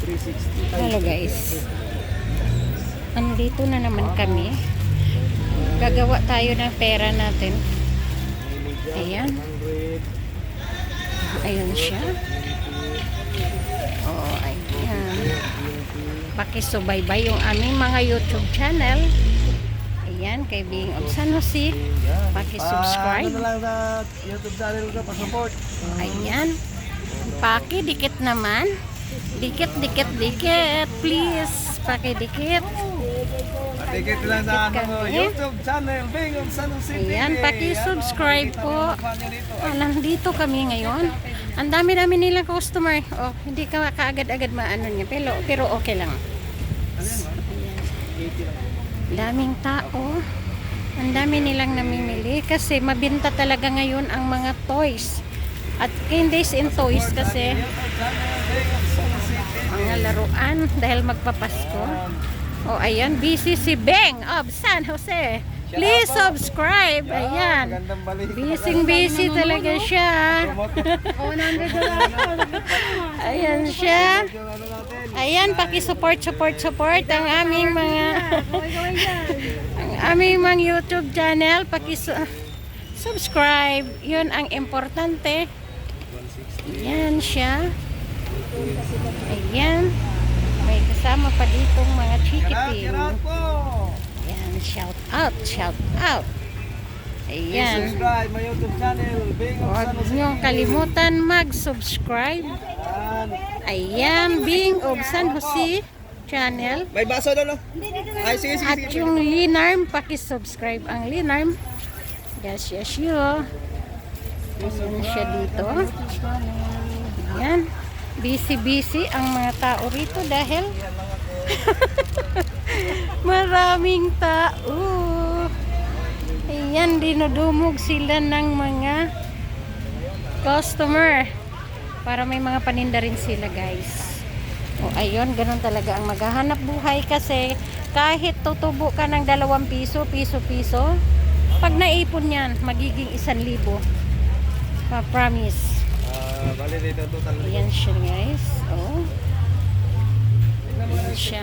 Hello guys, andito na naman kami. Gagawa tayo ng pera natin. Ayan. Ayun siya. Oh, ayan. Pakisubaybay yung aming mga YouTube channel. Ayan, kay Being of San Jose. Pakisubscribe. Ano lang sa YouTube channel ko, pa-support. Ayan. Pakidikit naman. Dikit. Please. Pakidikit. Patikit lang sa Dikit ano, kami. YouTube channel, Being of San Jose. Ayan, pakisubscribe po. Nandito kami ngayon. Ang dami-dami nilang customer. Oh, hindi ka kaagad-agad maano niya. Pero okay lang. Ayan. Daming tao. Ang dami nilang namimili kasi mabinta talaga ngayon ang mga toys. At Candies in Toys kasi mga laruan dahil magpapasko. Oh, ayan, busy si Beng of San Jose. Please subscribe. Ayan. Busy talaga siya. Ayan siya. Ayan, paki-support ang aming mga YouTube channel. Paki-subscribe. 'Yun ang importante. Ayan siya. Ayan. May kasama pa ditong mga chikiting. Ayan, shout out. Ayan. Subscribe my YouTube channel, Being of Huwag San Jose. niyong kalimutan mag-subscribe. Ayan, Being of San Jose channel. May baso doon, no? Ay, sige. At yung Linarm, paki-subscribe ang Linarm. Yes. Ayan siya dito. Ayan. Busy ang mga tao rito dahil maraming tao. Ayan, dinudumog sila ng mga customer para may mga paninda rin sila, guys. O ayun, ganun talaga ang maghahanap buhay kasi kahit tutubo ka ng 2 piso, pag naipon yan, magiging 1,000. Pa-promise. Bali dito total. Ayan siya, guys. Oh. Ayan siya.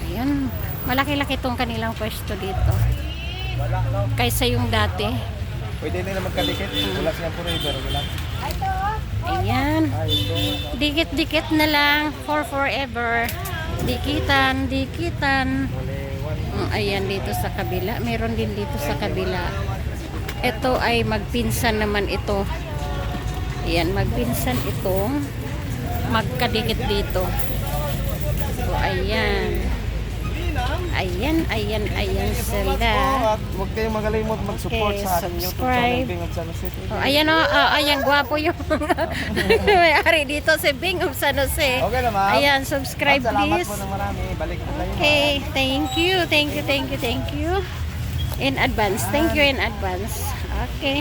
Ayan. Malaki-laki tong kanilang pwesto dito. Kaysa yung dati. Pwede nila magkadikit. Wala siyang forever. Wala. Ayan. Dikit-dikit na lang for forever. Dikitan. Ayan dito sa kabila. Meron din dito sa kabila. Ito ay magpinsan naman ito. Ayan, magpinsan itong magkadikit dito. So, ayan. Ayan sila. At huwag kayong magalimot mag-support Okay, sa aking YouTube channel, Being of San Jose. Oh, ayan ayan, gwapo yung may-ari dito si Bing of San Jose. Okay na, ma'am. Ayan, subscribe Salamat please. po ng marami. Balik po kayo. Okay, thank you. In advance. Thank you in advance. Okay.